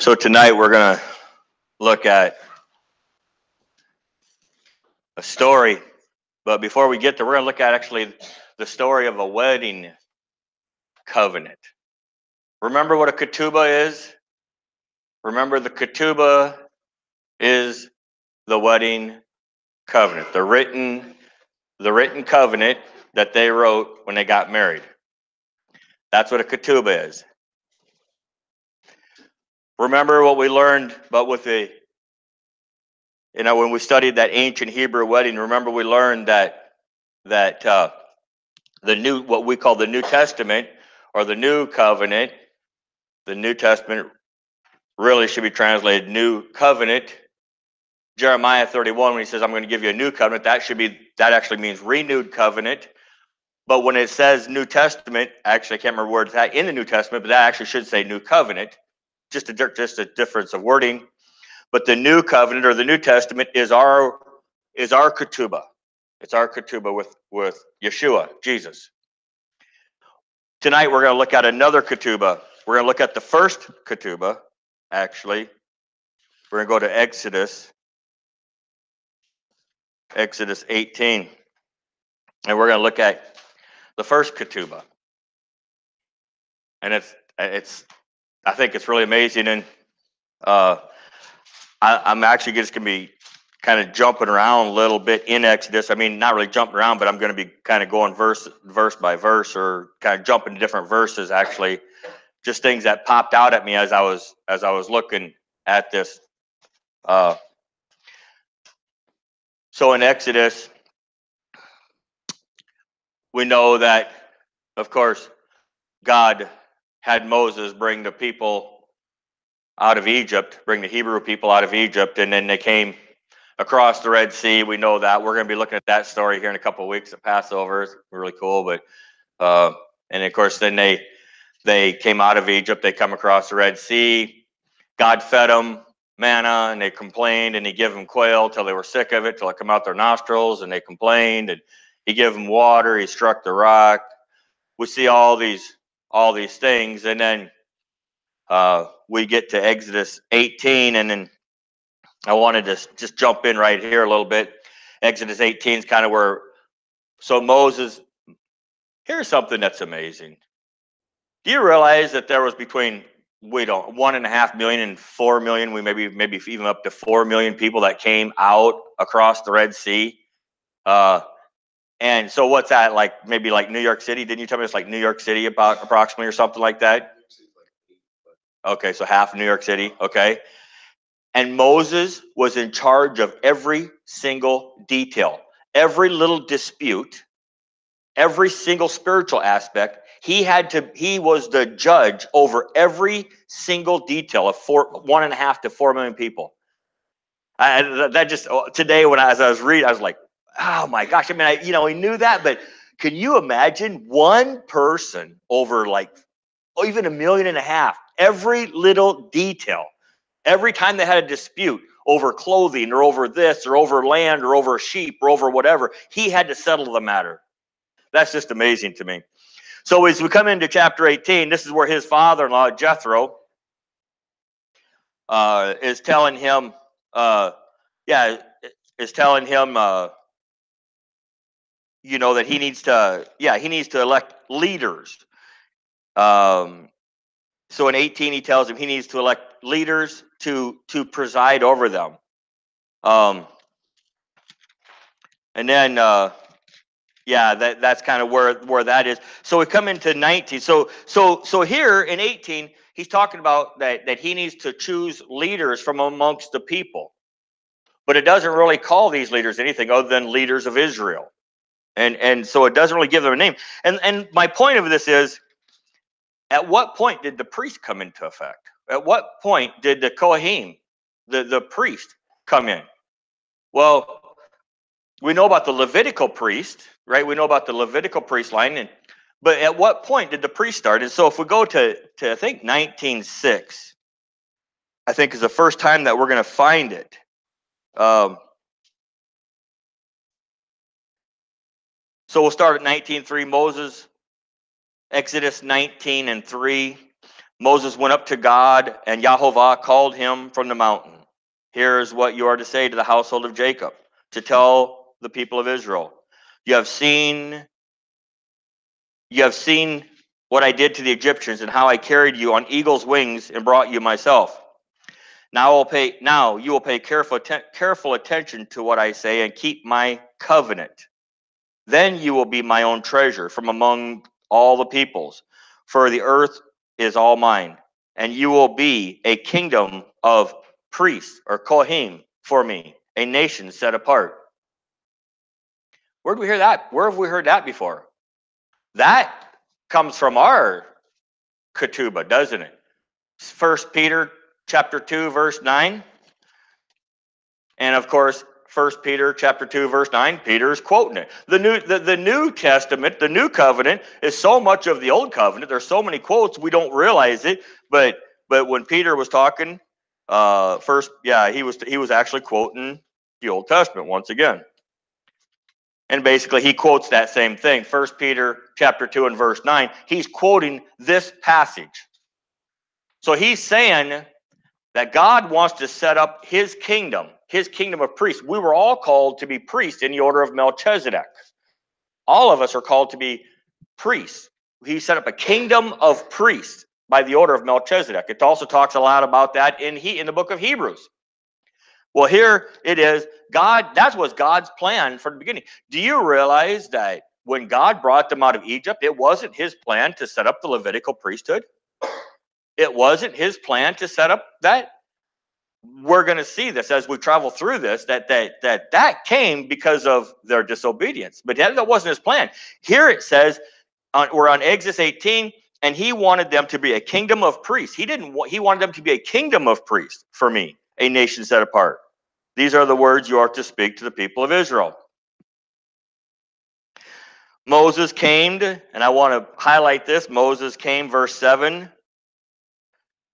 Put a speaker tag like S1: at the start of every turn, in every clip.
S1: So tonight we're going to look at a story, but before we get there, we're going to look at actually the story of a wedding covenant. Remember what a ketubah is? Remember the ketubah is the wedding covenant, the written covenant that they wrote when they got married. That's what a ketubah is. Remember what we learned about with when we studied that ancient Hebrew wedding, remember we learned that what we call the New Testament or the New Covenant, the New Testament really should be translated New Covenant. Jeremiah 31, when he says, I'm going to give you a new covenant, that actually means renewed covenant. But when it says New Testament, actually, I can't remember where it's at in the New Testament, but that actually should say New Covenant, just a difference of wording. But the New Covenant or the New Testament is our ketubah. It's our ketubah with Yeshua, Jesus. Tonight we're going to look at another ketubah. We're going to look at the first ketubah, actually. We're going to go to Exodus 18. And we're going to look at the first ketubah. And I think it's really amazing. And I'm actually just going to be kind of jumping around a little bit in Exodus. I mean, not really jumping around, but I'm going to be kind of going verse by verse, or kind of jumping to different verses, actually. Just things that popped out at me as I was looking at this. So in Exodus, we know that, of course, God had Moses bring the people out of Egypt, bring the Hebrew people out of Egypt, and then they came across the Red Sea. We know that. We're going to be looking at that story here in a couple of weeks at Passover. It's really cool. But and of course, then they came out of Egypt. They come across the Red Sea. God fed them manna, and they complained, and he gave them quail till they were sick of it, till it come out their nostrils, and they complained, and he gave them water. He struck the rock. We see all these things, and then we get to Exodus 18, and then I wanted to just jump in right here a little bit. Exodus 18 is kind of where, so Moses, here's something that's amazing. Do you realize that there was between 1.5 million and 4 million, maybe even up to 4 million people that came out across the Red Sea? And so what's that, like maybe like New York City? Didn't you tell me it's like New York City about approximately or something like that? Okay, so half of New York City, okay. And Moses was in charge of every single detail, every little dispute, every single spiritual aspect. He was the judge over every single detail of 1.5 to 4 million people. Today as I was reading, I was like, oh my gosh. I mean, we knew that, but can you imagine one person over even 1.5 million, every little detail? Every time they had a dispute over clothing or over this or over land or over sheep or over whatever, he had to settle the matter. That's just amazing to me. So as we come into chapter 18, this is where his father-in-law, Jethro, is telling him, that he needs to elect leaders. So in 18, he tells him he needs to elect leaders to preside over them. And then, that's kind of where that is. So we come into 19. So here in 18, he's talking about that he needs to choose leaders from amongst the people. But it doesn't really call these leaders anything other than leaders of Israel. And so it doesn't really give them a name. And my point of this is, at what point did the priest come into effect? At what point did the Kohanim, the priest, come in? Well, we know about the Levitical priest, right? We know about the Levitical priest line. But at what point did the priest start? And so if we go to I think 19:6, I think is the first time that we're going to find it. So we'll start at 19:3. Exodus 19:3. Moses went up to God, and Yahovah called him from the mountain. Here is what you are to say to the household of Jacob, to tell the people of Israel. You have seen what I did to the Egyptians and how I carried you on eagle's wings and brought you myself. Now you will pay careful attention to what I say and keep my covenant. Then you will be my own treasure from among all the peoples, for the earth is all mine, and you will be a kingdom of priests, or Kohanim, for me, a nation set apart. Where do we hear that? Where have we heard that before? That comes from our ketubah, doesn't it? 1 Peter chapter 2, verse 9. And of course, 1 Peter chapter 2, verse 9, Peter is quoting it. The New Testament, the New Covenant, is so much of the Old Covenant. There's so many quotes, we don't realize it. But when Peter was talking, he was actually quoting the Old Testament once again. And basically, he quotes that same thing. 1 Peter chapter 2 and verse 9, he's quoting this passage. So he's saying that God wants to set up his kingdom of priests. We were all called to be priests in the order of Melchizedek. All of us are called to be priests. He set up a kingdom of priests by the order of Melchizedek. It also talks a lot about that in the book of Hebrews. Well, here it is. That was God's plan from the beginning. Do you realize that when God brought them out of Egypt, it wasn't his plan to set up the Levitical priesthood? It wasn't his plan to set up that. We're going to see this as we travel through this, that came because of their disobedience. But that wasn't his plan. Here it says, we're on Exodus 18, and he wanted them to be a kingdom of priests. He wanted them to be a kingdom of priests for me, a nation set apart. These are the words you are to speak to the people of Israel. Moses came, and I want to highlight this. Moses came, verse 7.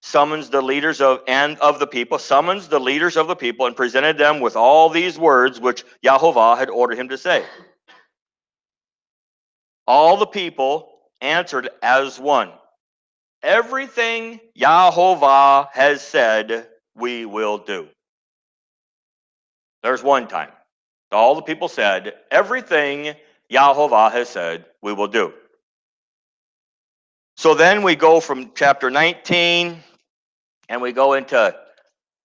S1: Summons the leaders of the people and presented them with all these words which Yahovah had ordered him to say. All the people answered as one. Everything Yahovah has said, we will do. There's one time. All the people said, everything Yahovah has said, we will do. So then we go from chapter 19 and we go into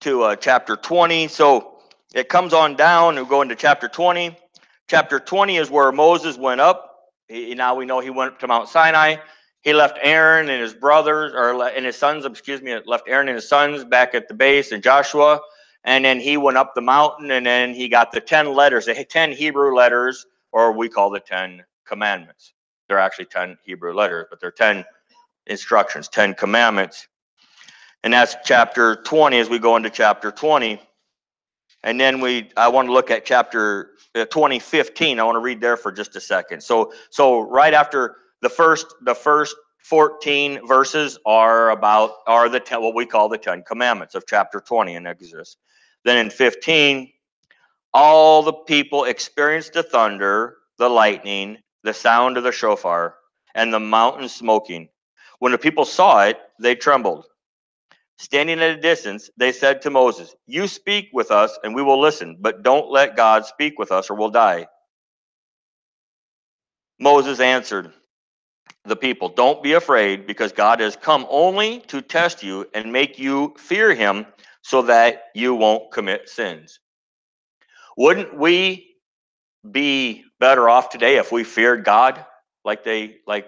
S1: chapter 20. So it comes on down and we go into chapter 20. Chapter 20 is where Moses went up. Now we know he went up to Mount Sinai. He left Aaron and his brothers, left Aaron and his sons back at the base and Joshua. And then he went up the mountain, and then he got the 10 letters, the 10 Hebrew letters, or we call the 10 commandments. They're actually 10 Hebrew letters, but they're 10 instructions, 10 commandments. And that's chapter 20 as we go into chapter 20. And then I want to look at chapter 20:15. I want to read there for just a second. So right after the first 14 verses are the 10, what we call the 10 commandments of chapter 20 in Exodus. Then in 15, all the people experienced the thunder, the lightning, the sound of the shofar, and the mountain smoking. When the people saw it, they trembled. Standing at a distance, they said to Moses, "You speak with us, and we will listen, but don't let God speak with us, or we'll die." Moses answered the people, "Don't be afraid, because God has come only to test you and make you fear him, so that you won't commit sins." Wouldn't we be better off today if we feared God like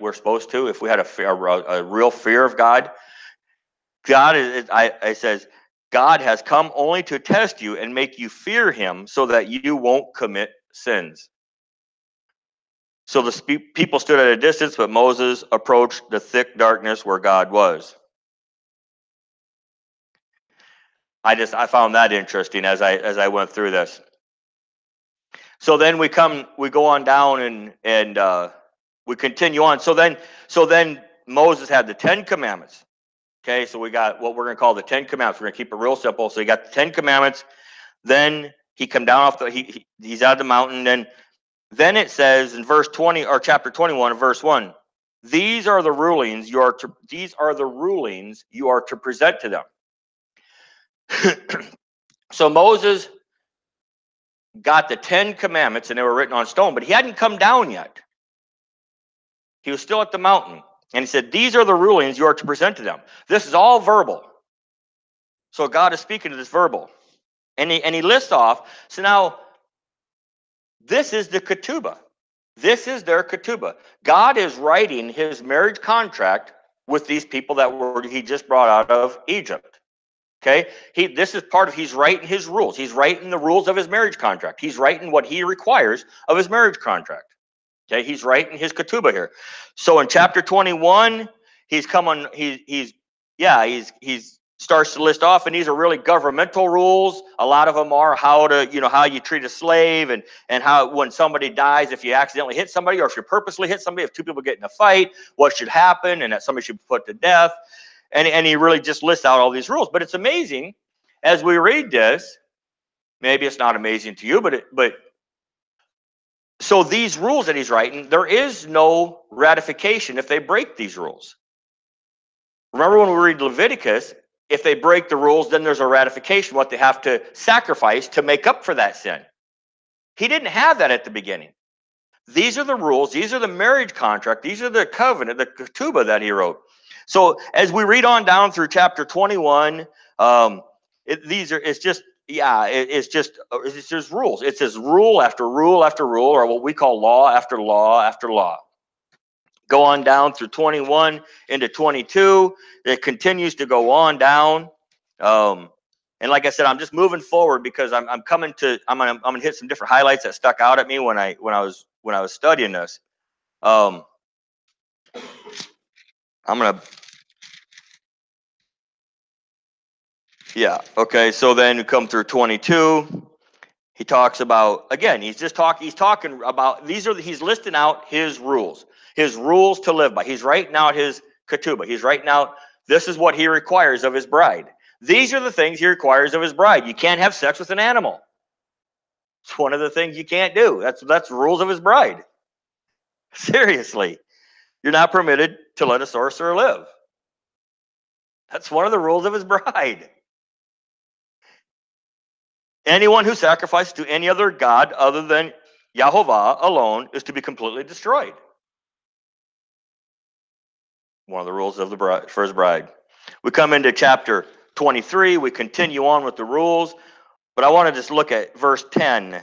S1: we're supposed to? If we had a real fear of God? It says, God has come only to test you and make you fear him, so that you won't commit sins. So the people stood at a distance, but Moses approached the thick darkness where God was. I found that interesting as I went through this. So then we go on down and we continue on. So then Moses had the 10 commandments. Okay, so we got what we're going to call the 10 commandments. We're going to keep it real simple. So you got the 10 commandments. Then he come down off he's out of the mountain. Then it says in verse 20 or chapter 21, verse 1, These are the rulings you are to present to them. So Moses got the 10 commandments and they were written on stone, but he hadn't come down yet. He was still at the mountain. And he said, these are the rulings you are to present to them. This is all verbal. So God is speaking to this verbal. And he lists off. So now, this is the ketubah. This is their ketubah. God is writing his marriage contract with these people that he just brought out of Egypt. Okay? This is part of, he's writing his rules. He's writing the rules of his marriage contract. He's writing what he requires of his marriage contract. Okay, he's writing his ketubah here. So in chapter 21, he's starts to list off, and these are really governmental rules. A lot of them are how you treat a slave, and how when somebody dies, if you accidentally hit somebody, or if you purposely hit somebody, if two people get in a fight, what should happen, and that somebody should be put to death. And he really just lists out all these rules. But it's amazing as we read this. Maybe it's not amazing to you, but so these rules that he's writing, there is no ratification if they break these rules. Remember when we read Leviticus, if they break the rules, then there's a ratification, what they have to sacrifice to make up for that sin. He didn't have that at the beginning. These are the rules. These are the marriage contract. These are the covenant, the ketubah that he wrote. So as we read on down through chapter 21, it's just rules. It says rule after rule after rule, or what we call law after law after law. Go on down through 21 into 22. It continues to go on down. And like I said, I'm just moving forward because I'm gonna hit some different highlights that stuck out at me when I was studying this. Okay. So then you come through 22. He talks about, again, he's talking about, he's listing out his rules to live by. He's writing out his ketubah. He's writing out, this is what he requires of his bride. These are the things he requires of his bride. You can't have sex with an animal. It's one of the things you can't do. That's the rules of his bride. Seriously. You're not permitted to let a sorcerer live. That's one of the rules of his bride. Anyone who sacrifices to any other god other than Yahovah alone is to be completely destroyed. One of the rules of the bride, for his bride. We come into chapter 23. We continue on with the rules. But I want to just look at verse 10.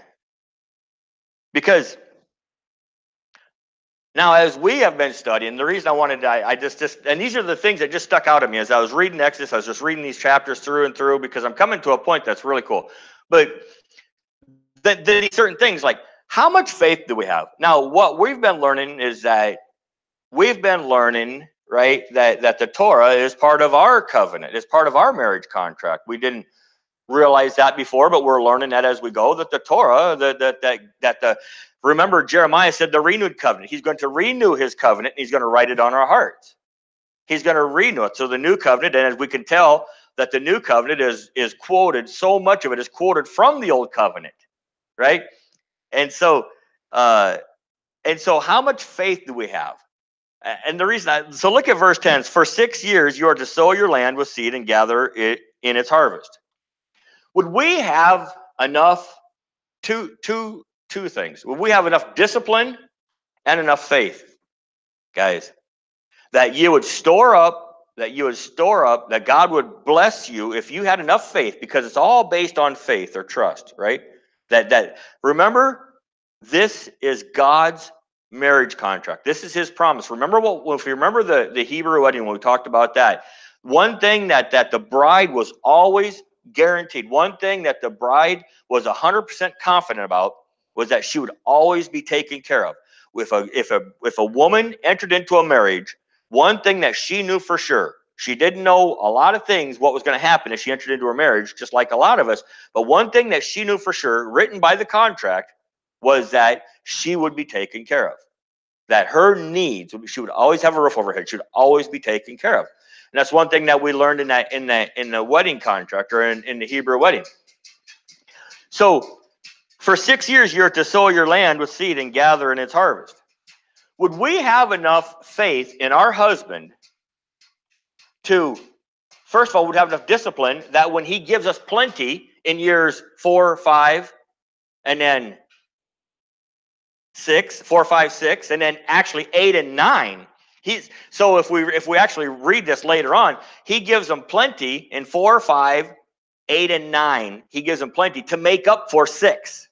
S1: Because now, as we have been studying, the reason I wanted to, and these are the things that just stuck out at me as I was reading Exodus. I was just reading these chapters through and through because I'm coming to a point that's really cool. But certain things like, how much faith do we have? Now, what we've been learning is that right, that the Torah is part of our covenant, is part of our marriage contract. We didn't realize that before, but we're learning that as we go, that the Torah, remember Jeremiah said the renewed covenant. He's going to renew his covenant, and he's going to write it on our hearts. He's going to renew it. So the new covenant, and as we can tell that the new covenant is quoted, so much of it is quoted from the old covenant, right? And so how much faith do we have? And the reason, so look at verse 10. For 6 years you are to sow your land with seed and gather it in its harvest. Would we have enough, two things. Would we have enough discipline and enough faith, guys, that you would store up, that God would bless you if you had enough faith, because it's all based on faith or trust, right? That remember, this is God's marriage contract. This is his promise. Remember if you remember the Hebrew wedding, when we talked about that, one thing that the bride was always guaranteed, one thing that the bride was 100% confident about, was that she would always be taken care of. If a woman entered into a marriage, one thing that she knew for sure, she didn't know a lot of things, what was going to happen if she entered into a marriage, just like a lot of us, but one thing that she knew for sure, written by the contract, was that she would be taken care of. That her needs, she would always have a roof over her head. She would always be taken care of. And that's one thing that we learned in the wedding contract, or in the Hebrew wedding. So for 6 years, you're to sow your land with seed and gather in its harvest. would we have enough faith in our husband to, first of all, would have enough discipline that when he gives us plenty in years 4, 5, and then 6, 4, 5, 6, and then actually 8 and 9. So if we actually read this later on, he gives them plenty in 4, 5, 8, and 9. He gives them plenty to make up for 6.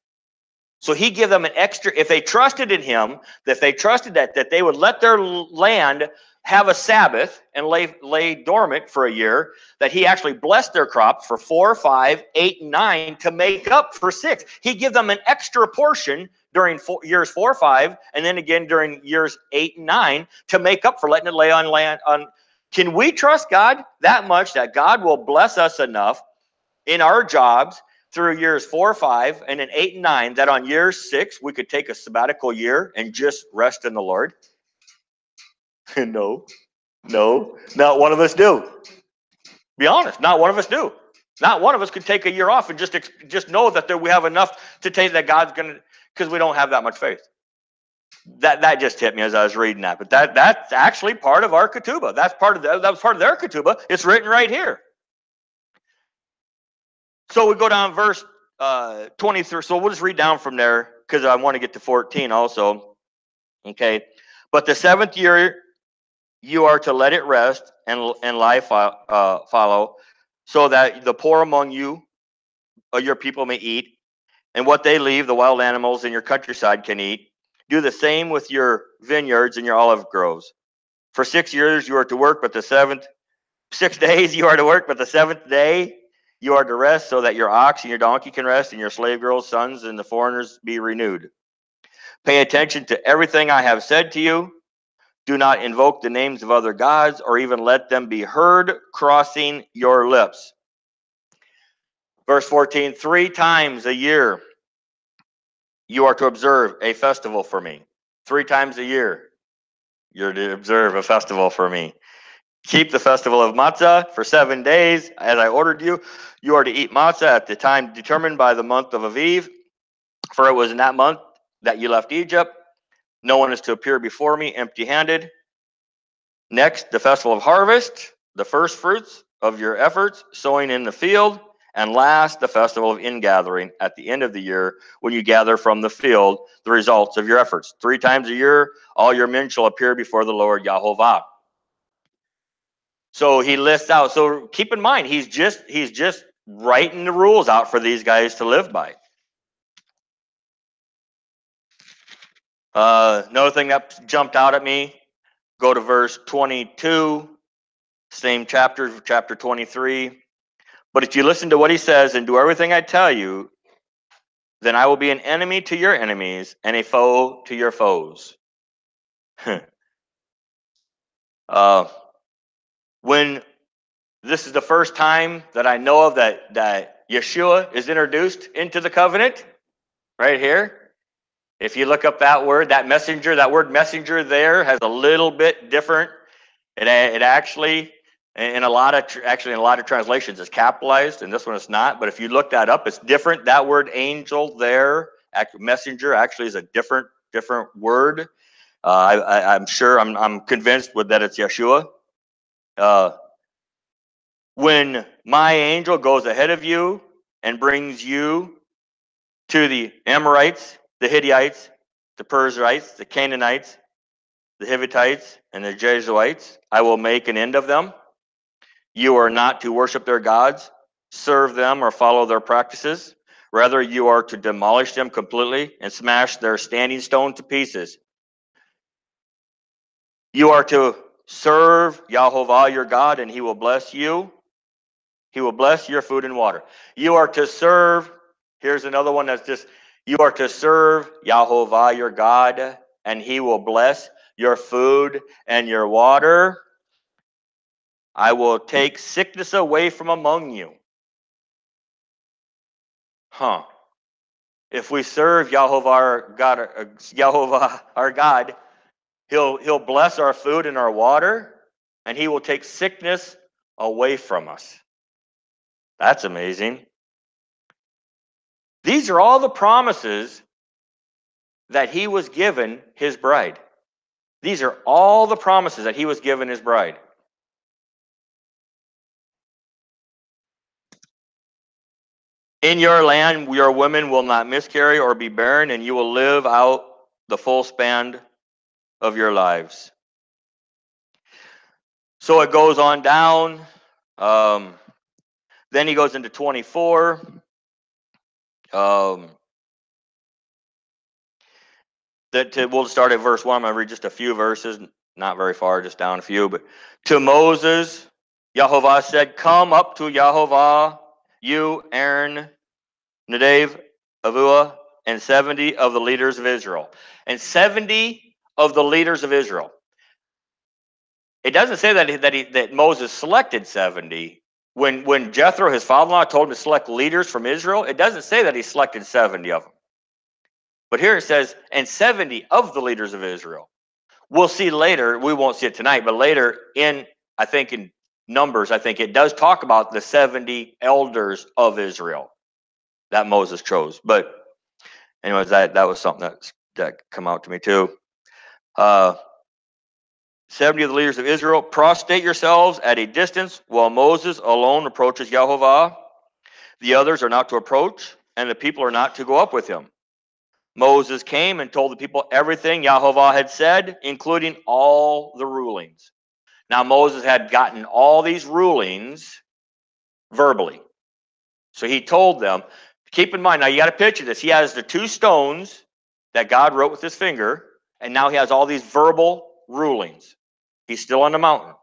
S1: So he give them an extra, if they trusted in him, if they trusted that they would let their land have a Sabbath and lay dormant for a year, that he actually blessed their crops for 4, 5, 8, and 9 to make up for 6. He give them an extra portion during years 4, 5, and then again during years 8 and 9 to make up for letting it lay on land. Can we trust God that much that God will bless us enough in our jobs through years 4, 5, and then 8 and 9, that on year 6 we could take a sabbatical year and just rest in the Lord? No, not one of us do. Be honest, not one of us do. Not one of us could take a year off and just know that we have enough to take that God's gonna, because we don't have that much faith. That just hit me as I was reading that. But that's actually part of our ketubah. That was part of their ketubah. It's written right here. So we go down verse 23. So we'll just read down from there because I want to get to 14 also. Okay. But the 7th year you are to let it rest and life follow, so that the poor among you, your people, may eat, and what they leave, the wild animals in your countryside can eat. Do the same with your vineyards and your olive groves. For 6 years you are to work, but 6 days you are to work, but the 7th day you are to rest, so that your ox and your donkey can rest, and your slave girls, sons, and the foreigners be renewed. Pay attention to everything I have said to you. Do not invoke the names of other gods, or even let them be heard crossing your lips. Verse 14, 3 times a year you are to observe a festival for me. 3 times a year you're to observe a festival for me. Keep the festival of matzah for 7 days, as I ordered you. You are to eat matzah at the time determined by the month of Aviv, for it was in that month that you left Egypt. No one is to appear before me empty-handed. Next, the festival of harvest, the first fruits of your efforts, sowing in the field. And last, the festival of ingathering at the end of the year, when you gather from the field the results of your efforts. 3 times a year, all your men shall appear before the Lord Yahovah. So he lists out. So keep in mind, he's just writing the rules out for these guys to live by. Another thing that jumped out at me, go to verse 22, same chapter 23. But if you listen to what he says and do everything I tell you, then I will be an enemy to your enemies and a foe to your foes. When this is the first time that I know of that Yeshua is introduced into the covenant, right here. If you look up that word, that word messenger there has a little bit different. It actually, in a lot of translations, is capitalized, and this one is not. But if you look that up, it's different. That word angel there, messenger, actually is a different word. I'm sure, I'm convinced that it's Yeshua. When my angel goes ahead of you and brings you to the Amorites, the Hittites, the Perizzites, the Canaanites, the Hivitites, and the Jebusites, I will make an end of them. You are not to worship their gods, serve them, or follow their practices. Rather, you are to demolish them completely and smash their standing stone to pieces. You are to serve Yahovah your God, and he will bless you. He will bless your food and water. You are to serve, here's another one that's just, you are to serve Yahovah your God, and he will bless your food and your water. I will take sickness away from among you. If we serve Yahovah our God, he'll bless our food and our water, and he will take sickness away from us. That's amazing. These are all the promises that he was given his bride. These are all the promises that he was given his bride. In your land, your women will not miscarry or be barren, and you will live out the full span of your lives. So it goes on down. Then he goes into 24. We'll start at verse 1. I'm going to read just a few verses, not very far, just down a few. But to Moses, Yahovah said, "Come up to Yahovah, you, Aaron, Nadav, Avua, and 70 of the leaders of Israel." And 70 of the leaders of Israel. It doesn't say that Moses selected 70. When Jethro, his father-in-law, told him to select leaders from Israel, it doesn't say that he selected 70 of them. But here it says, and 70 of the leaders of Israel. We'll see later, we won't see it tonight, but later I think in Numbers, I think it does talk about the 70 elders of Israel that Moses chose. But anyways, that was something that come out to me too. 70 of the leaders of Israel, prostrate yourselves at a distance while Moses alone approaches Yahovah. The others are not to approach, and the people are not to go up with him. Moses came and told the people everything Yahovah had said, including all the rulings. Now, Moses had gotten all these rulings verbally. So he told them, keep in mind, now you got to picture this. He has the 2 stones that God wrote with his finger, and now he has all these verbal rulings. He's still on the mountain.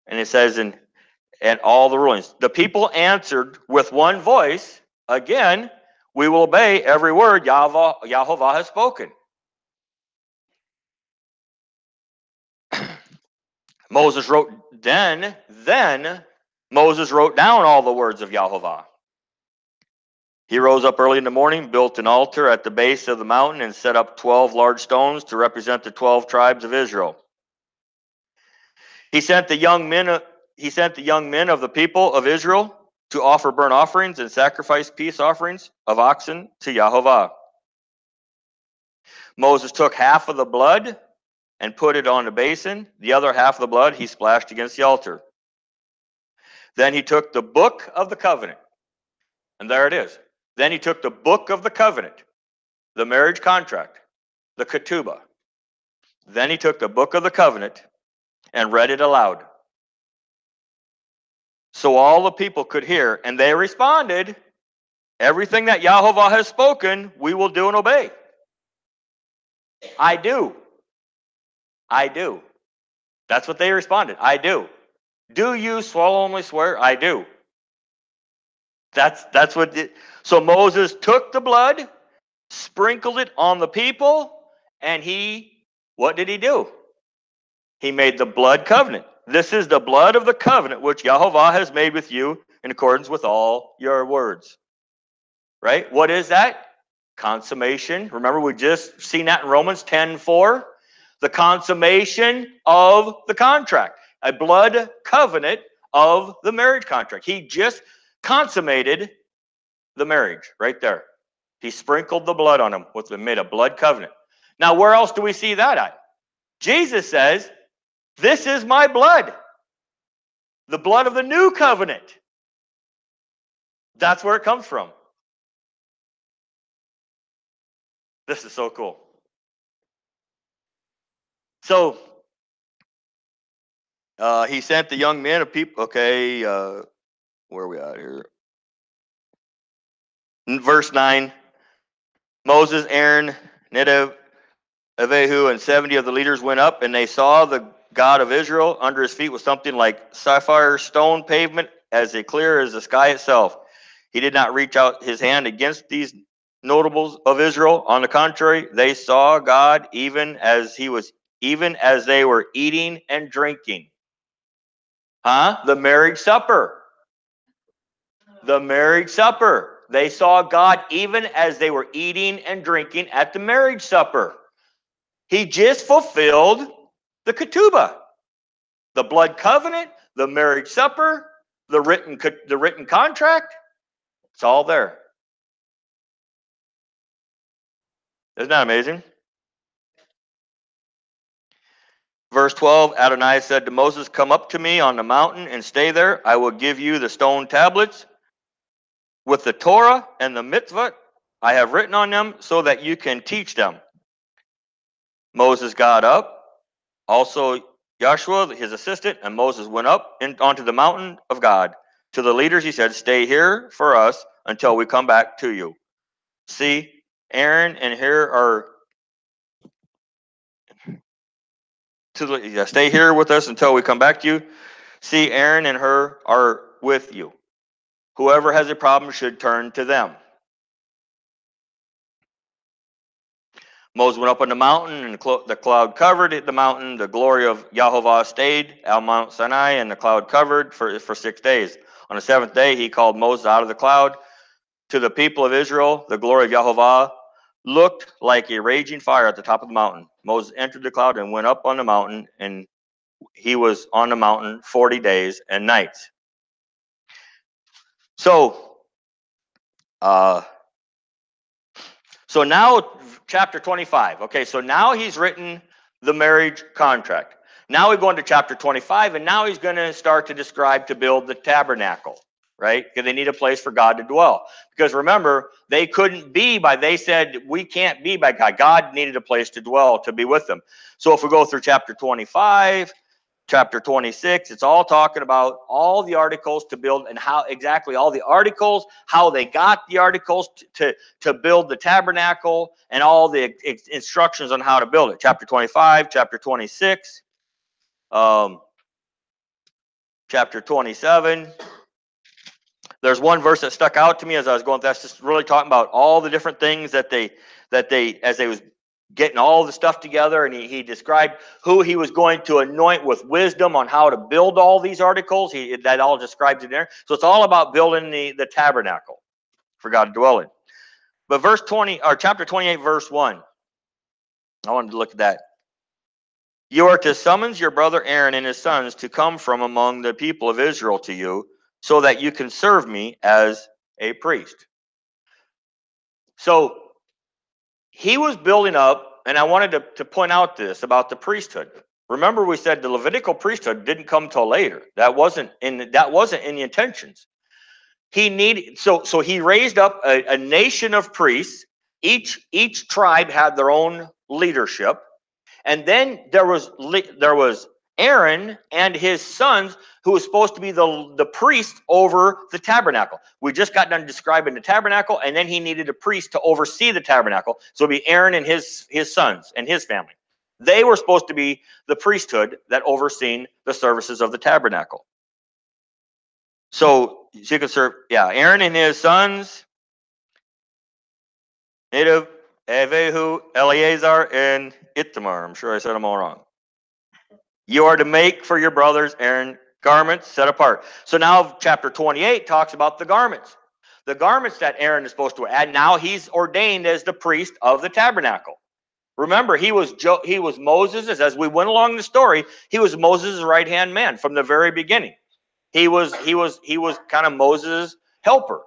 S1: And it says, and all the rulings. The people answered with one voice, again, we will obey every word Yahovah has spoken. Moses wrote, then Moses wrote down all the words of Yahovah. He rose up early in the morning, built an altar at the base of the mountain, and set up 12 large stones to represent the 12 tribes of Israel. He sent the young men of the people of Israel to offer burnt offerings and sacrifice peace offerings of oxen to Yahovah. Moses took half of the blood and put it on a basin. The other half of the blood he splashed against the altar. Then he took the book of the covenant, and there it is. Then he took the book of the covenant, the marriage contract, the ketubah. Then he took the book of the covenant and read it aloud, so all the people could hear, and they responded, everything that Yahovah has spoken, we will do and obey. I do. That's what they responded. I do. Do you solemnly swear? I do. That's what so Moses took the blood, sprinkled it on the people, and what did he do? He made the blood covenant. This is the blood of the covenant which Yahovah has made with you in accordance with all your words. Right? What is that? Consummation. Remember, we just seen that in Romans 10:4. The consummation of the contract. A blood covenant of the marriage contract. He just consummated the marriage right there. He sprinkled the blood on him made a blood covenant. Now, where else do we see that at? Jesus says, this is my blood. The blood of the new covenant. That's where it comes from. This is so cool. So, he sent the young men of people. Okay, where are we at here? In verse 9, Moses, Aaron, Nadav, Avihu, and 70 of the leaders went up, and they saw the God of Israel. Under his feet was something like sapphire stone pavement, as clear as the sky itself. He did not reach out his hand against these notables of Israel. On the contrary, they saw God even as they were eating and drinking. The marriage supper. The marriage supper. They saw God even as they were eating and drinking at the marriage supper. He just fulfilled the ketubah, the blood covenant, the marriage supper, the written contract. It's all there. Isn't that amazing? Verse 12, Adonai said to Moses, come up to me on the mountain and stay there. I will give you the stone tablets with the Torah and the mitzvah I have written on them so that you can teach them. Moses got up, also Joshua, his assistant, and Moses went up onto the mountain of God. To the leaders he said, stay here for us until we come back to you. See, Aaron and Hur are stay here with us until we come back to you. See, Aaron and Hur are with you. Whoever has a problem should turn to them. Moses went up on the mountain, and the cloud covered the mountain. The glory of Yahovah stayed on Mount Sinai, and the cloud covered for 6 days. On the seventh day, he called Moses out of the cloud. To the people of Israel, the glory of Yahovah looked like a raging fire at the top of the mountain. Moses entered the cloud and went up on the mountain, and he was on the mountain 40 days and nights. So now chapter 25. Okay, so now he's written the marriage contract. Now we go into chapter 25, and now he's going to start to describe to build the tabernacle, right? Because they need a place for God to dwell. Because remember, they couldn't be they said, we can't be by God. God needed a place to dwell, to be with them. So if we go through chapter 25, chapter 26, it's all talking about all the articles to build and how exactly all the articles, how they got the articles to build the tabernacle, and all the instructions on how to build it. Chapter 25, chapter 26, chapter 27. There's one verse that stuck out to me as I was going. That's just really talking about all the different things that they as they was getting all the stuff together, and he described who he was going to anoint with wisdom on how to build all these articles. That all describes it there. So it's all about building the tabernacle for God to dwell in. But verse 20 or chapter 28, verse 1. I wanted to look at that. You are to summons your brother Aaron and his sons to come from among the people of Israel to you, so that you can serve me as a priest. So he was building up, and I wanted to point out this about the priesthood. Remember, we said the Levitical priesthood didn't come till later. That wasn't in the intentions. He needed so he raised up a nation of priests. Each tribe had their own leadership. And then there was Aaron and his sons, who was supposed to be the priest over the tabernacle. We just got done describing the tabernacle, and then he needed a priest to oversee the tabernacle. So it'd be Aaron and his sons and his family. They were supposed to be the priesthood that overseen the services of the tabernacle. So you could serve, Aaron and his sons, Nadab, Avihu, Eleazar, and Ithamar. I'm sure I said them all wrong. You are to make for your brothers Aaron garments set apart. So now chapter 28 talks about the garments. The garments that Aaron is supposed to wear. And now he's ordained as the priest of the tabernacle. Remember, he was Moses, as we went along the story, he was Moses' right-hand man from the very beginning. He was kind of Moses' helper.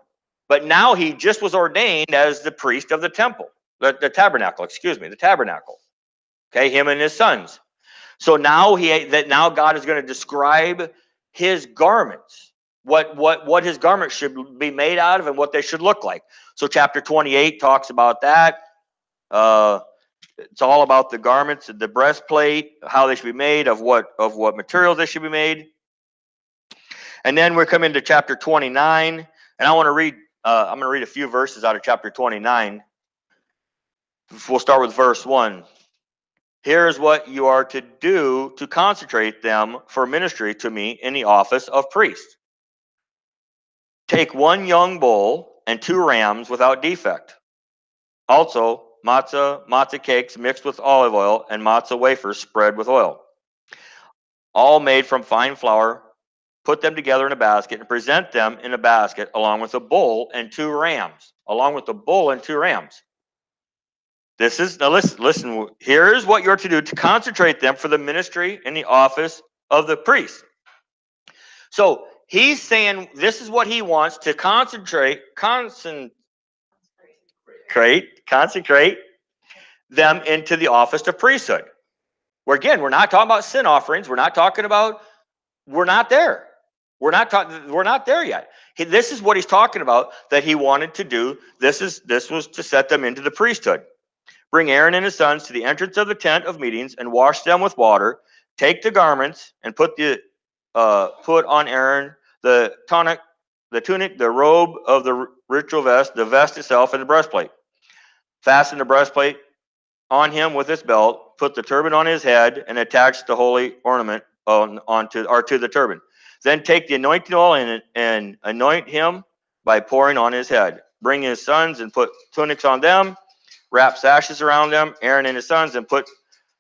S1: But now he just was ordained as the priest of the temple, the tabernacle, the tabernacle. Okay, him and his sons. So now God is going to describe his garments, what his garments should be made out of and what they should look like. So chapter 28 talks about that. It's all about the garments, the breastplate, how they should be made, of what materials they should be made. And then we're coming to chapter 29, and I want to read. I'm going to read a few verses out of chapter 29. We'll start with verse 1. Here is what you are to do to consecrate them for ministry to me in the office of priest. Take 1 young bull and 2 rams without defect. Also, matzah cakes mixed with olive oil, and matzah wafers spread with oil, all made from fine flour. Put them together in a basket and present them in a basket along with a bull and 2 rams. Now listen, here's what you're to do to consecrate them for the ministry in the office of the priest. So he's saying this is what he wants to consecrate them into the office of priesthood. Where again, we're not talking about sin offerings. We're not there. We're not there yet. This is what he's talking about that he wanted to do. This was to set them into the priesthood. Bring Aaron and his sons to the entrance of the tent of meetings and wash them with water. Take the garments and put on Aaron the tunic, the robe of the ritual vest, the vest itself, and the breastplate. Fasten the breastplate on him with his belt. Put the turban on his head and attach the holy ornament to the turban. Then take the anointing oil and anoint him by pouring on his head. Bring his sons and put tunics on them. Wrap sashes around them, Aaron and his sons, and put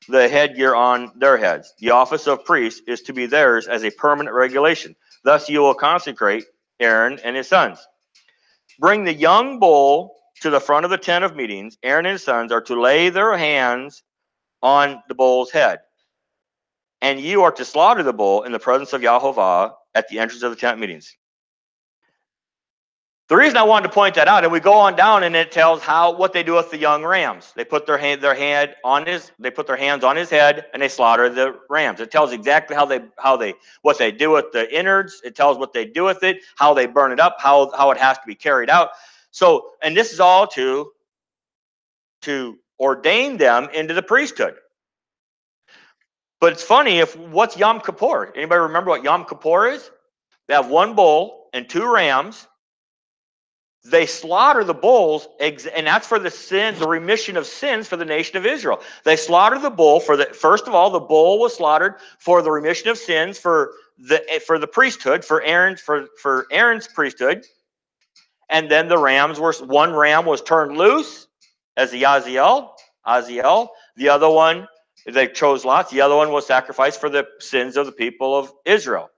S1: the headgear on their heads. The office of priest is to be theirs as a permanent regulation. Thus you will consecrate Aaron and his sons. Bring the young bull to the front of the tent of meetings. Aaron and his sons are to lay their hands on the bull's head. And you are to slaughter the bull in the presence of Yahovah at the entrance of the tent meetings. The reason I wanted to point that out, and we go on down, and it tells what they do with the young rams. They put their hands on his head, and they slaughter the rams. It tells exactly what they do with the innards. It tells what they do with it, how they burn it up, how it has to be carried out. So, and this is all to ordain them into the priesthood. But it's funny, what's Yom Kippur? Anybody remember what Yom Kippur is? They have one bull and two rams. They slaughter the bulls, and that's for the remission of sins for the nation of Israel. They slaughter the bull first of all, the bull was slaughtered for the remission of sins for the priesthood, for Aaron's priesthood. And then one ram was turned loose as the Aziel. The other one, they chose lots. The other one was sacrificed for the sins of the people of Israel.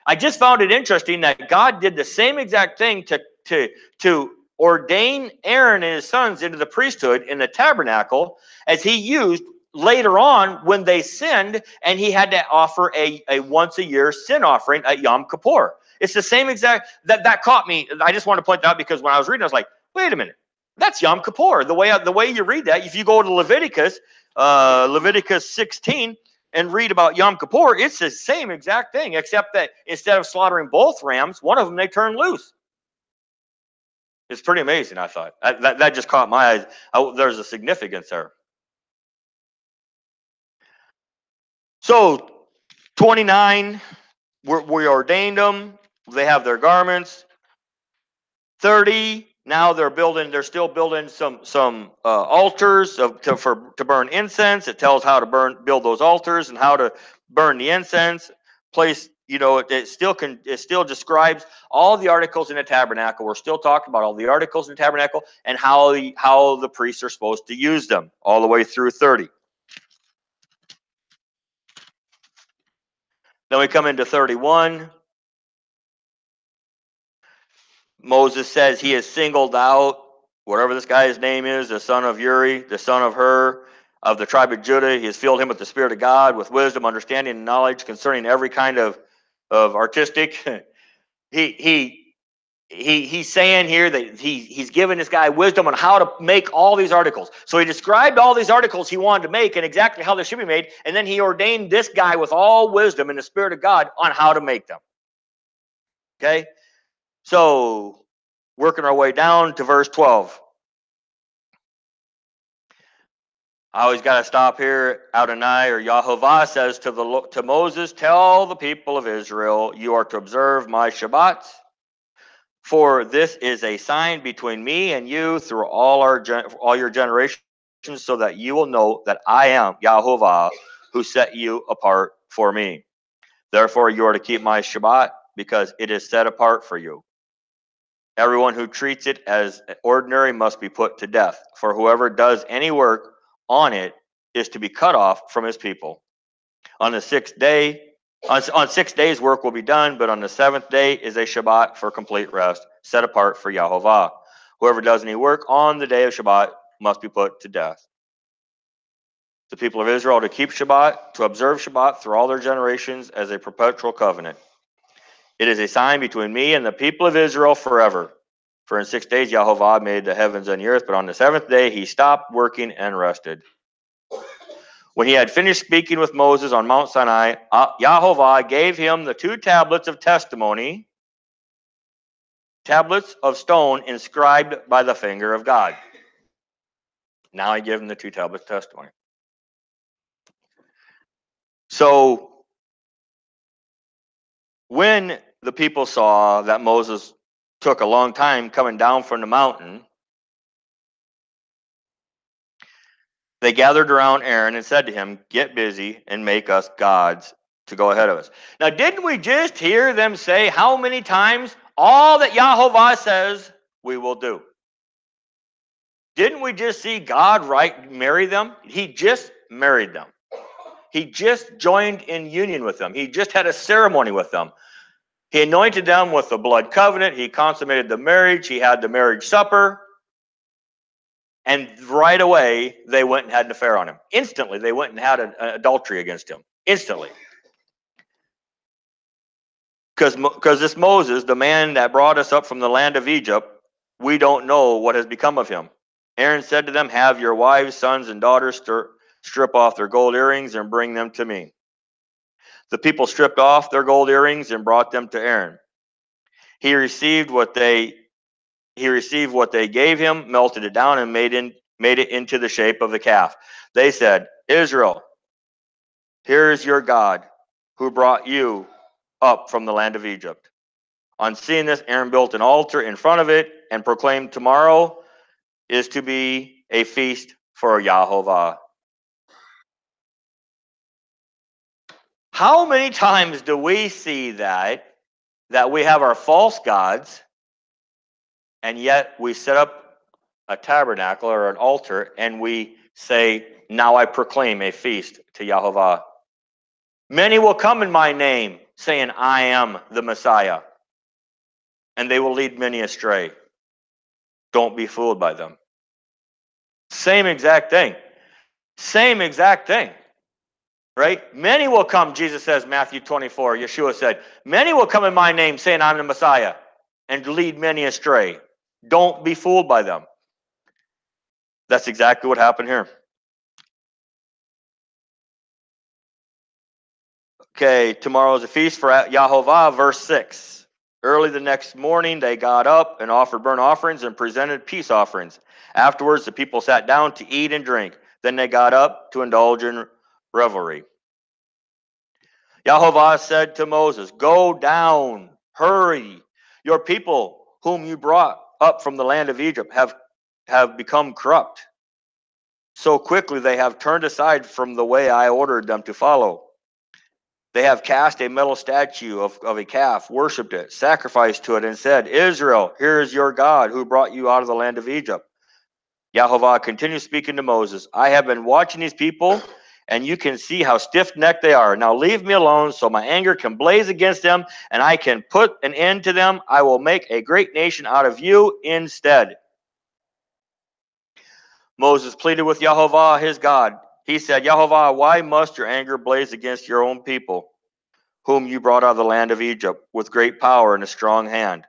S1: I just found it interesting that God did the same exact thing to ordain Aaron and his sons into the priesthood in the tabernacle as he used later on when they sinned, and he had to offer a once a year sin offering at Yom Kippur. It's the same exact that caught me. I just want to point that out because when I was reading, I was like, wait a minute, that's Yom Kippur. The way you read that, if you go to Leviticus 16 and read about Yom Kippur, it's the same exact thing, except that instead of slaughtering both rams, one of them they turn loose. It's pretty amazing, I thought. That just caught my eyes. There's a significance there. So, 29, we ordained them. They have their garments. 30, now they're still building some altars to burn incense. It tells how to build those altars and how to burn the incense. It still describes all the articles in the tabernacle. We're still talking about all the articles in the tabernacle and how the priests are supposed to use them all the way through 30. Then we come into 31. Moses says he has singled out whatever this guy's name is, the son of Uri, the son of Hur, of the tribe of Judah. He has filled him with the Spirit of God, with wisdom, understanding, and knowledge concerning every kind of artistic. He's saying here that he's given this guy wisdom on how to make all these articles. So he described all these articles he wanted to make and exactly how they should be made, and then he ordained this guy with all wisdom and the Spirit of God on how to make them. Okay? So, working our way down to verse 12. I always got to stop here. Adonai or Yahovah says to Moses, tell the people of Israel, you are to observe my Shabbats, for this is a sign between me and you through all your generations, so that you will know that I am Yahovah, who set you apart for me. Therefore, you are to keep my Shabbat, because it is set apart for you. Everyone who treats it as ordinary must be put to death, for whoever does any work on it is to be cut off from his people. On 6 days work will be done, but on the seventh day is a Shabbat for complete rest, set apart for Yahovah. Whoever does any work on the day of Shabbat must be put to death. The people of Israel are to keep Shabbat, to observe Shabbat through all their generations as a perpetual covenant. It is a sign between me and the people of Israel forever. For in 6 days Yahovah made the heavens and the earth, but on the seventh day he stopped working and rested. When he had finished speaking with Moses on Mount Sinai, Yahovah gave him the 2 tablets of testimony, tablets of stone inscribed by the finger of God. Now I give him the 2 tablets of testimony. So when the people saw that Moses took a long time coming down from the mountain, they gathered around Aaron and said to him, "Get busy and make us gods to go ahead of us." Now, didn't we just hear them say how many times all that Yahovah says we will do? Didn't we just see God marry them? He just married them. He just joined in union with them. He just had a ceremony with them. He anointed them with the blood covenant. He consummated the marriage. He had the marriage supper. And right away, they went and had an affair on him. Instantly, they went and had an adultery against him. Instantly. Because this Moses, the man that brought us up from the land of Egypt, we don't know what has become of him. Aaron said to them, "Have your wives, sons, and daughters strip off their gold earrings and bring them to me." The people stripped off their gold earrings and brought them to Aaron. He received what they gave him, melted it down, and made it into the shape of the calf. They said, "Israel, here is your God who brought you up from the land of Egypt." On seeing this, Aaron built an altar in front of it and proclaimed, "Tomorrow is to be a feast for Yahovah." How many times do we see that we have our false gods, and yet we set up a tabernacle or an altar and we say, "Now I proclaim a feast to Yahovah"? Many will come in my name, saying, "I am the Messiah," and they will lead many astray. Don't be fooled by them. Same exact thing. Same exact thing. Right? Many will come, Jesus says, Matthew 24, Yeshua said, "Many will come in my name saying I'm the Messiah and lead many astray." Don't be fooled by them. That's exactly what happened here. Okay, tomorrow is a feast for Yahovah, verse 6. Early the next morning, they got up and offered burnt offerings and presented peace offerings. Afterwards, the people sat down to eat and drink. Then they got up to indulge in revelry. Yahovah said to Moses, "Go down, hurry. Your people, whom you brought up from the land of Egypt, have become corrupt. So quickly they have turned aside from the way I ordered them to follow. They have cast a metal statue of a calf, worshipped it, sacrificed to it, and said, 'Israel, here is your God who brought you out of the land of Egypt.'" Yahovah continued speaking to Moses, "I have been watching these people, and you can see how stiff-necked they are. Now leave me alone so my anger can blaze against them, and I can put an end to them. I will make a great nation out of you instead." Moses pleaded with Yahovah, his God. He said, "Yahovah, why must your anger blaze against your own people, whom you brought out of the land of Egypt with great power and a strong hand?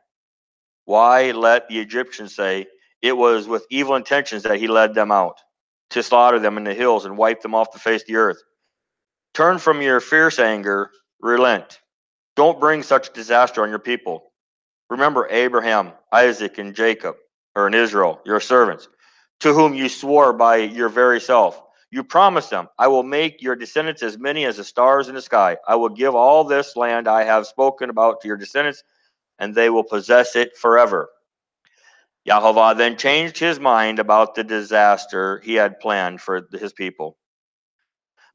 S1: Why let the Egyptians say it was with evil intentions that he led them out, to slaughter them in the hills and wipe them off the face of the earth? Turn from your fierce anger, relent. Don't bring such disaster on your people. Remember Abraham, Isaac, and Jacob, or in Israel, your servants, to whom you swore by your very self. You promised them, 'I will make your descendants as many as the stars in the sky. I will give all this land I have spoken about to your descendants, and they will possess it forever.'" Yahovah then changed his mind about the disaster he had planned for his people.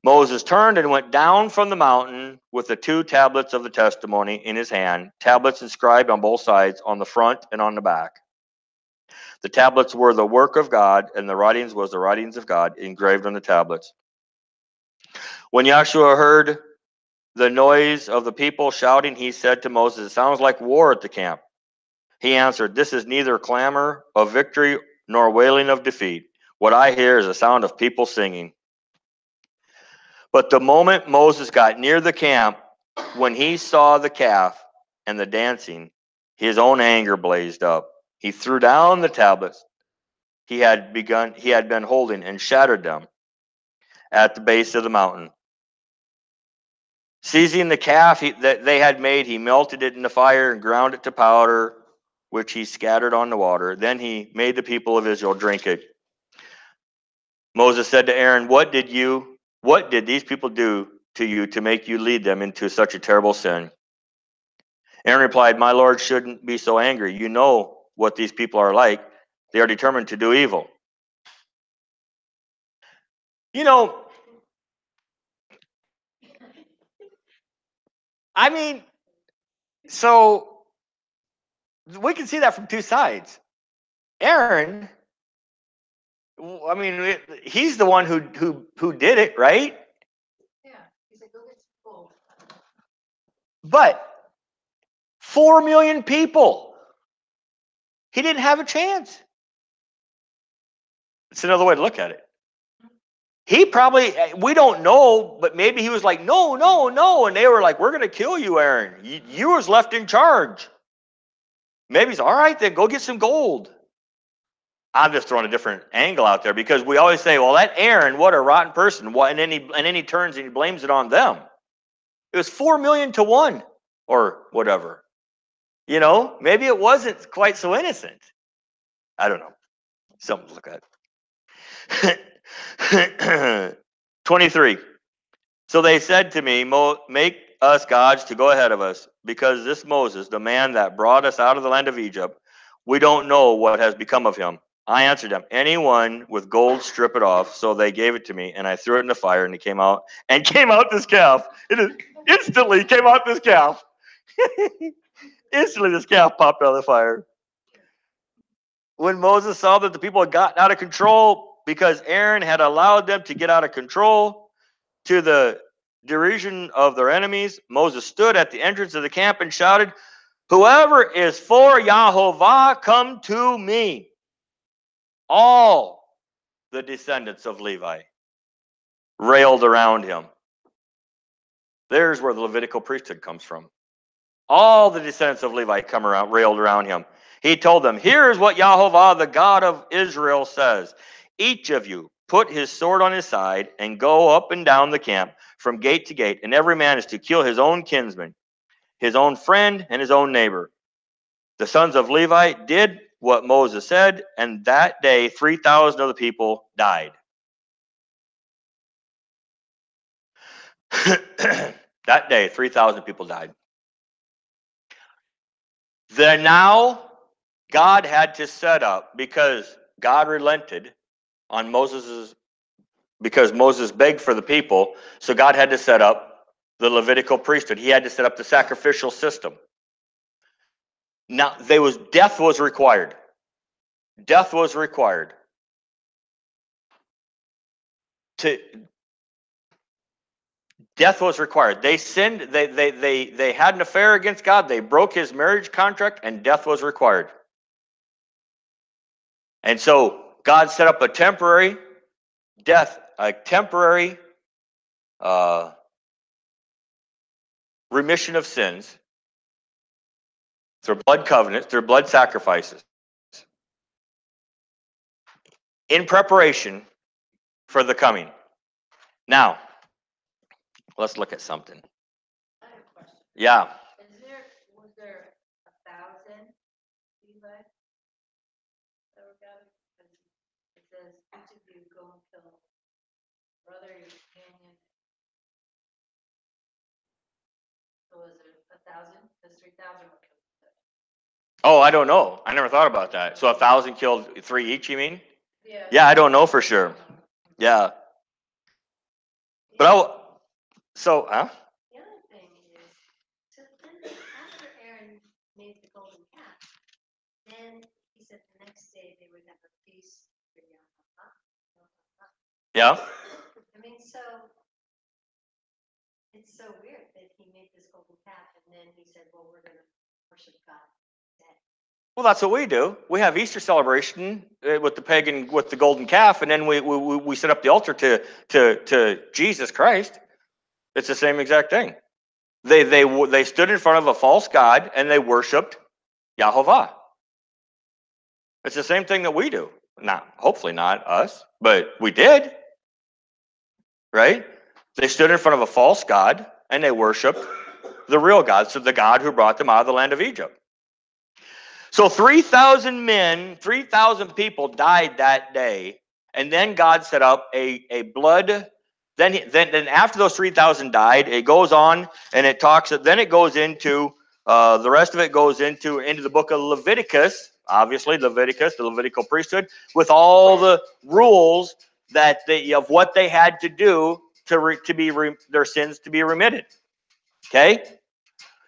S1: Moses turned and went down from the mountain with the 2 tablets of the testimony in his hand, tablets inscribed on both sides, on the front and on the back. The tablets were the work of God, and the writings was the writings of God engraved on the tablets. When Yeshua heard the noise of the people shouting, he said to Moses, "It sounds like war at the camp." He answered, "This is neither clamor of victory nor wailing of defeat. What I hear is the sound of people singing." But the moment Moses got near the camp, when he saw the calf and the dancing, his own anger blazed up. He threw down the tablets he had been holding and shattered them. at the base of the mountain. Seizing the calf that they had made, he melted it in the fire and ground it to powder, which he scattered on the water. Then he made the people of Israel drink it. Moses said to Aaron, what did these people do to you to make you lead them into such a terrible sin? Aaron replied, my Lord shouldn't be so angry. You know what these people are like. They are determined to do evil. You know, I mean, so we can see that from two sides. Aaron, I mean, he's the one who did it, right?
S2: Yeah, he said, go get some gold.
S1: But 4 million people, he didn't have a chance. It's another way to look at it. He probably, we don't know, but maybe he was like, no, no, no. And they were like, we're going to kill you, Aaron. You was left in charge. Maybe he's all right, then go get some gold. I'm just throwing a different angle out there because we always say, well, that Aaron, what a rotten person. And then he turns and he blames it on them. It was 4 million to 1 or whatever. You know, maybe it wasn't quite so innocent. I don't know. Something to look at. 23. So they said to me, make us gods to go ahead of us, because this Moses, the man that brought us out of the land of Egypt, we don't know what has become of him. I answered them, anyone with gold, strip it off. So they gave it to me, and I threw it in the fire, and it came out this calf. Instantly came out this calf. Instantly this calf popped out of the fire. When Moses saw that the people had gotten out of control because Aaron had allowed them to get out of control to the derision of their enemies, Moses stood at the entrance of the camp and shouted, whoever is for Yahovah, come to me. All the descendants of Levi railed around him. There's where the Levitical priesthood comes from. All the descendants of Levi railed around him. He told them, here's what Yahovah, the God of Israel, says. Each of you put his sword on his side and go up and down the camp from gate to gate, and every man is to kill his own kinsman, his own friend, and his own neighbor. The sons of Levi did what Moses said, and that day 3,000 of the people died. That day 3,000 people died. Then now God had to set up, because God relented on because Moses begged for the people, so God had to set up the Levitical priesthood. He had to set up the sacrificial system. Now, death was required. Death was required. Death was required. They sinned. They had an affair against God. They broke his marriage contract, and death was required. And so God set up a temporary death, a temporary remission of sins through blood covenants, through blood sacrifices, in preparation for the coming. Now, let's look at something.
S2: I have a question.
S1: Yeah.
S2: Was there 1,000 Levites that were gathered? It says, each of you go and kill brother, your companion. So was it 1,000? Because 3,000 were killed.
S1: Oh, I don't know. I never thought about that. So 1,000 killed 3 each, you mean?
S2: Yeah.
S1: Yeah, I don't know for sure. Yeah. But huh?
S2: The other thing is, so then after Aaron made the golden calf, then he said the next day they would have a feast for Yahovah.
S1: Yeah.
S2: I mean, so it's so weird that he made this golden calf and then he said, well, we're going to worship God today.
S1: Well, that's what we do. We have Easter celebration with the golden calf, and then we set up the altar to Jesus Christ. It's the same exact thing. They stood in front of a false god and they worshipped Yahovah. It's the same thing that we do. Hopefully not us, but we did. right? They stood in front of a false god and they worshiped the real God, so the God who brought them out of the land of Egypt. So 3,000 men, 3,000 people died that day, and then God set up a blood. Then after those 3,000 died, it goes on and it talks. Then it goes into the rest of it goes into the book of Leviticus. Obviously, Leviticus, the Levitical priesthood, with all the rules of what they had to do their sins to be remitted. Okay.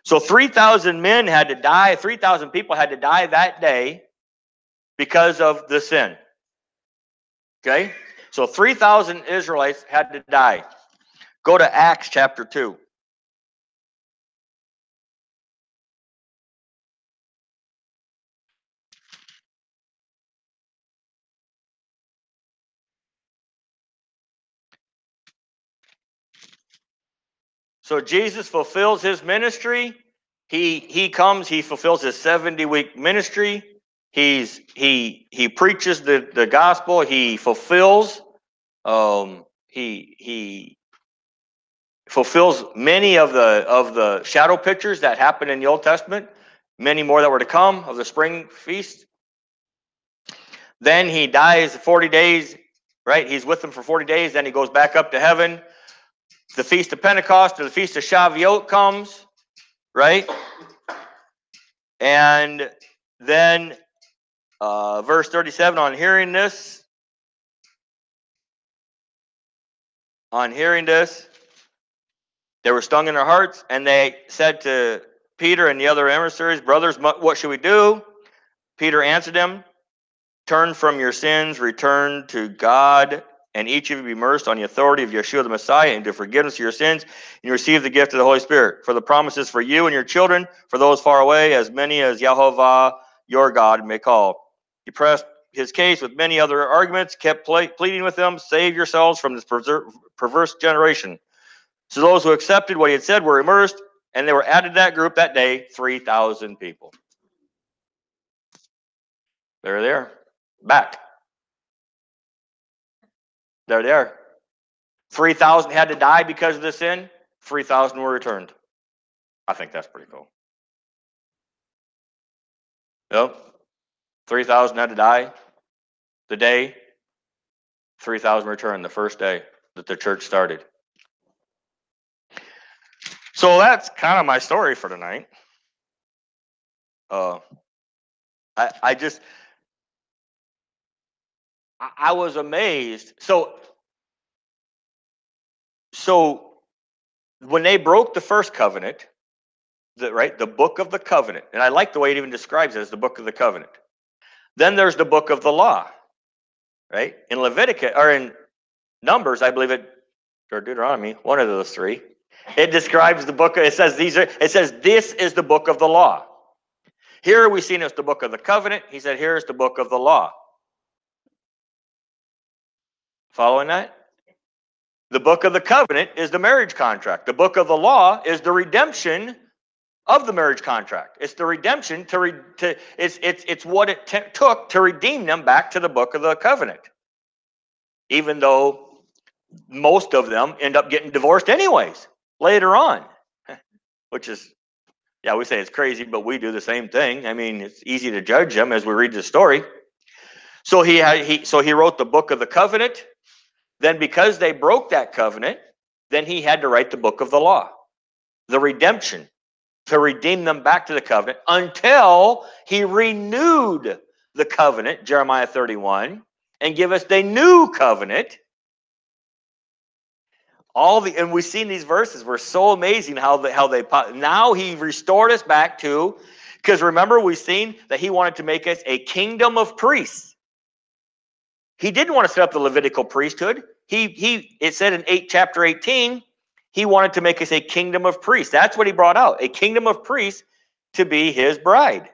S1: So 3,000 men had to die, 3,000 people had to die that day because of the sin. Okay? So 3,000 Israelites had to die. Go to Acts chapter 2. So Jesus fulfills his ministry. He comes, he fulfills his 70-week ministry. He preaches the gospel, he fulfills he fulfills many of the shadow pictures that happened in the Old Testament, many more that were to come of the spring feast. Then he dies 40 days, right? He's with them for 40 days. Then he goes back up to heaven. The Feast of Pentecost or the Feast of Shavuot comes, right? And then verse 37, on hearing this, they were stung in their hearts, and they said to Peter and the other emissaries, brothers, what should we do? Peter answered them, turn from your sins, return to God, and each of you be immersed on the authority of Yeshua the Messiah into forgiveness of your sins, and you receive the gift of the Holy Spirit. For the promises for you and your children, for those far away, as many as Yahovah your God may call. He pressed his case with many other arguments, kept pleading with them, save yourselves from this perverse generation. So those who accepted what he had said were immersed, and they were added to that group that day, 3,000 people. They're there. Back. They're there. 3,000 had to die because of the sin. 3,000 were returned. I think that's pretty cool. Yep. 3,000 had to die the day. 3,000 returned the first day that the church started. So that's kind of my story for tonight. I was amazed. So when they broke the first covenant, the book of the covenant, and I like the way it even describes it as the book of the covenant. Then there's the book of the law, right? In Leviticus or in Numbers, I believe it, or Deuteronomy, one of those three. It describes the book. It says this is the book of the law. Here we see it as the book of the covenant. He said, here's the book of the law. Following that? The book of the covenant is the marriage contract. The book of the law is the redemption of the marriage contract. It's the redemption it's what it took to redeem them back to the book of the covenant. Even though most of them end up getting divorced anyways later on, which is, yeah, we say it's crazy, but we do the same thing. I mean, it's easy to judge them as we read the story. So he wrote the book of the covenant. Then because they broke that covenant, then he had to write the book of the law, the redemption, to redeem them back to the covenant until he renewed the covenant, Jeremiah 31, and give us the new covenant. And we've seen these verses were so amazing how they now he restored us back to, because remember we've seen that he wanted to make us a kingdom of priests. He didn't want to set up the Levitical priesthood. It said in chapter 18, he wanted to make us a kingdom of priests. That's what he brought out, a kingdom of priests to be his bride.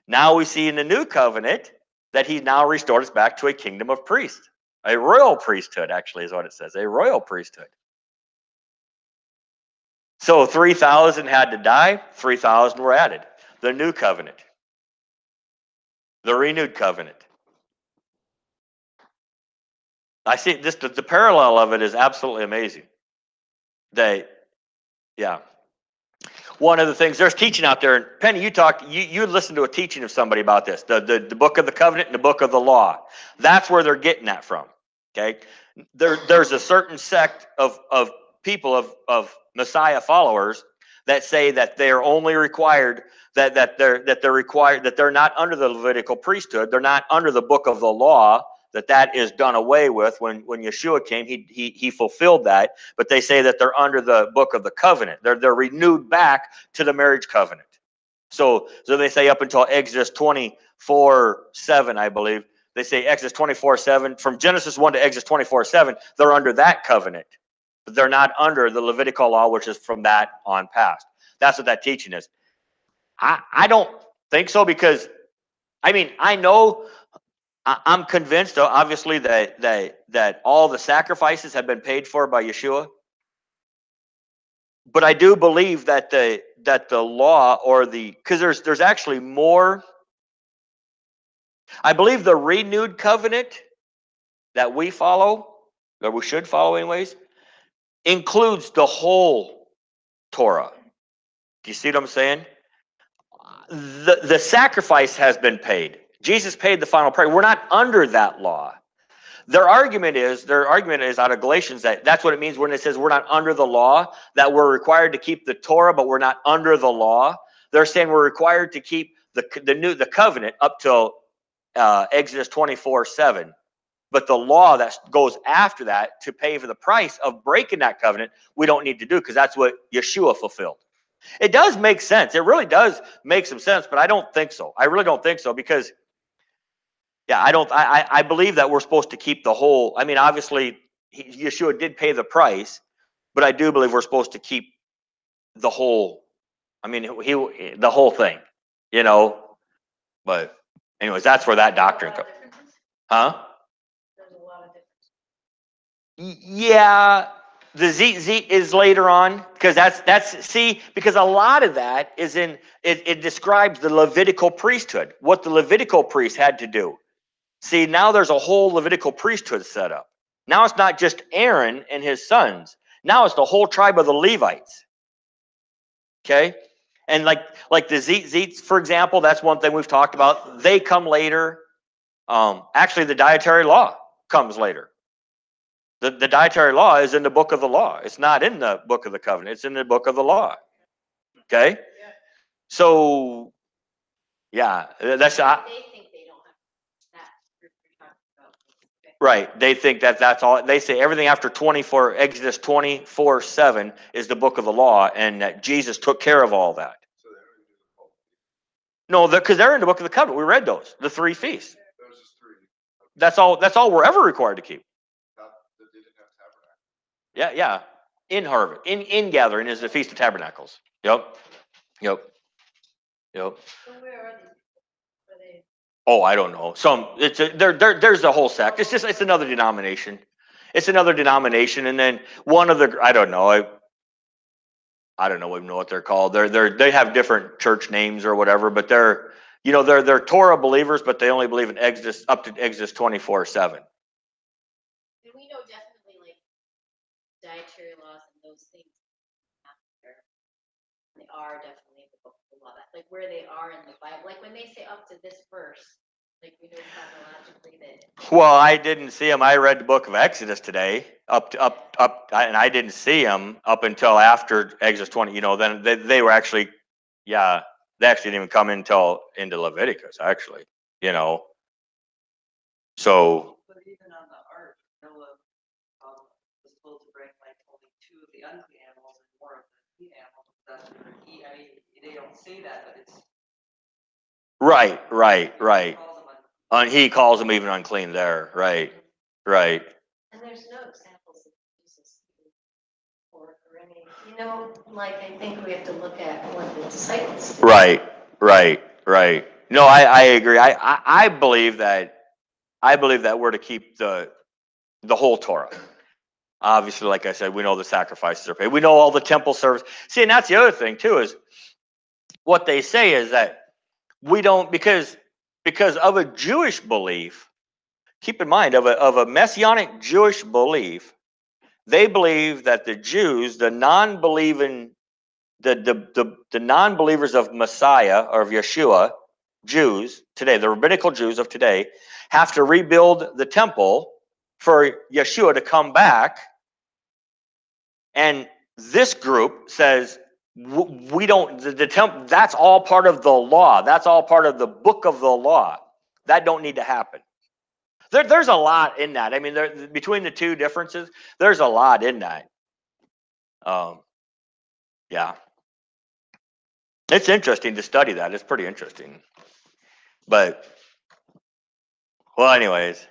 S1: Now we see in the new covenant that he now restored us back to a kingdom of priests. A royal priesthood, actually, is what it says, a royal priesthood. So 3,000 had to die, 3,000 were added. The new covenant, the renewed covenant. I see this. The parallel of it is absolutely amazing. Yeah. One of the things, there's teaching out there, and Penny, you listened to a teaching of somebody about this, the book of the covenant and the book of the law. That's where they're getting that from. Okay, there's a certain sect of people of Messiah followers that say that they're only required they're required, that they're not under the Levitical priesthood, they're not under the book of the law, that is done away with when Yeshua came. He fulfilled that, but they say that they're under the book of the covenant. They're renewed back to the marriage covenant. So they say up until Exodus 24:7, I believe. They say Exodus 24:7, from Genesis 1 to Exodus 24:7, they're under that covenant. But they're not under the Levitical law, which is from that on past. That's what that teaching is. I don't think so, because I mean, I'm convinced, obviously, that all the sacrifices have been paid for by Yeshua. But I do believe that the law, or because there's actually more. I believe the renewed covenant that we follow, that we should follow anyways, includes the whole Torah. Do you see what I'm saying? The sacrifice has been paid. Jesus paid the final price. We're not under that law. Their argument is out of Galatians, that's what it means when it says we're not under the law, that we're required to keep the Torah, but we're not under the law. They're saying we're required to keep the covenant up till Exodus 24:7. But the law that goes after that to pay for the price of breaking that covenant, we don't need to do, because that's what Yeshua fulfilled. It does make sense. It really does make some sense, but I don't think so. I really don't think so, because yeah, I believe that we're supposed to keep the whole. I mean, obviously, Yeshua did pay the price, but I do believe we're supposed to keep the whole. I mean, the whole thing, you know. But anyways, that's where that doctrine comes. Huh?
S2: There's a lot of differences.
S1: Yeah, the Z is later on, because because a lot of that is in it describes the Levitical priesthood, what the Levitical priest had to do. See, now there's a whole Levitical priesthood set up. Now it's not just Aaron and his sons. Now it's the whole tribe of the Levites. Okay? And like the Zeets, for example, that's one thing we've talked about. They come later. Actually, the dietary law comes later. The dietary law is in the book of the law. It's not in the book of the covenant. It's in the book of the law. Okay? So, yeah, that's...
S2: They think they don't have that group you're talking about. Okay.
S1: Right. They think that's all. They say everything after Exodus 24:7 is the book of the law, and that Jesus took care of all that. No, because they're in the book of the covenant. We read those, the 3 feasts.
S3: Those is 3.
S1: That's all we're ever required to keep. Yeah. In harvest, in gathering is the Feast of Tabernacles. Yep.
S2: So where are these? Are they?
S1: Oh, I don't know. There's a whole sect. It's another denomination. It's another denomination, and then one of the, I don't know. I don't know even know what they're called. They have different church names or whatever, but they're Torah believers, but they only believe in Exodus up to Exodus 24:7.
S2: And we know definitely, like, dietary laws and those things they are definitely the book of the law. Like where they are in the Bible. Like when they say up to this verse, like we know chronologically that.
S1: Well, I didn't see them. I read the book of Exodus today, and I didn't see them up until after Exodus 20. Then they were actually, yeah, they actually didn't even come into Leviticus, actually. So.
S4: But even on the ark, Noah was told to bring like only 2 of the unclean animals and more of the clean animals. That's where they don't say that, but it's
S1: Right. He
S4: He calls them
S1: calls them even unclean there. Right.
S2: And there's no examples of Jesus or any. Like I think we have to look at what the disciples did.
S1: Right. No, I agree. I believe that we're to keep the whole Torah. Obviously, like I said, we know the sacrifices are paid. We know all the temple service. See, and that's the other thing too, is what they say is that we don't, because of a Jewish belief. keep in mind, of a messianic Jewish belief, they believe that the Jews, the non-believing, the non-believers of Messiah or of Yeshua, Jews today, the rabbinical Jews of today, have to rebuild the temple for Yeshua to come back. And this group says, we don't, the temple, that's all part of the law. That's all part of the book of the law. That don't need to happen. There's a lot in that. I mean, between the two differences, there's a lot in that. Yeah. It's interesting to study that. It's pretty interesting. But, well, anyways,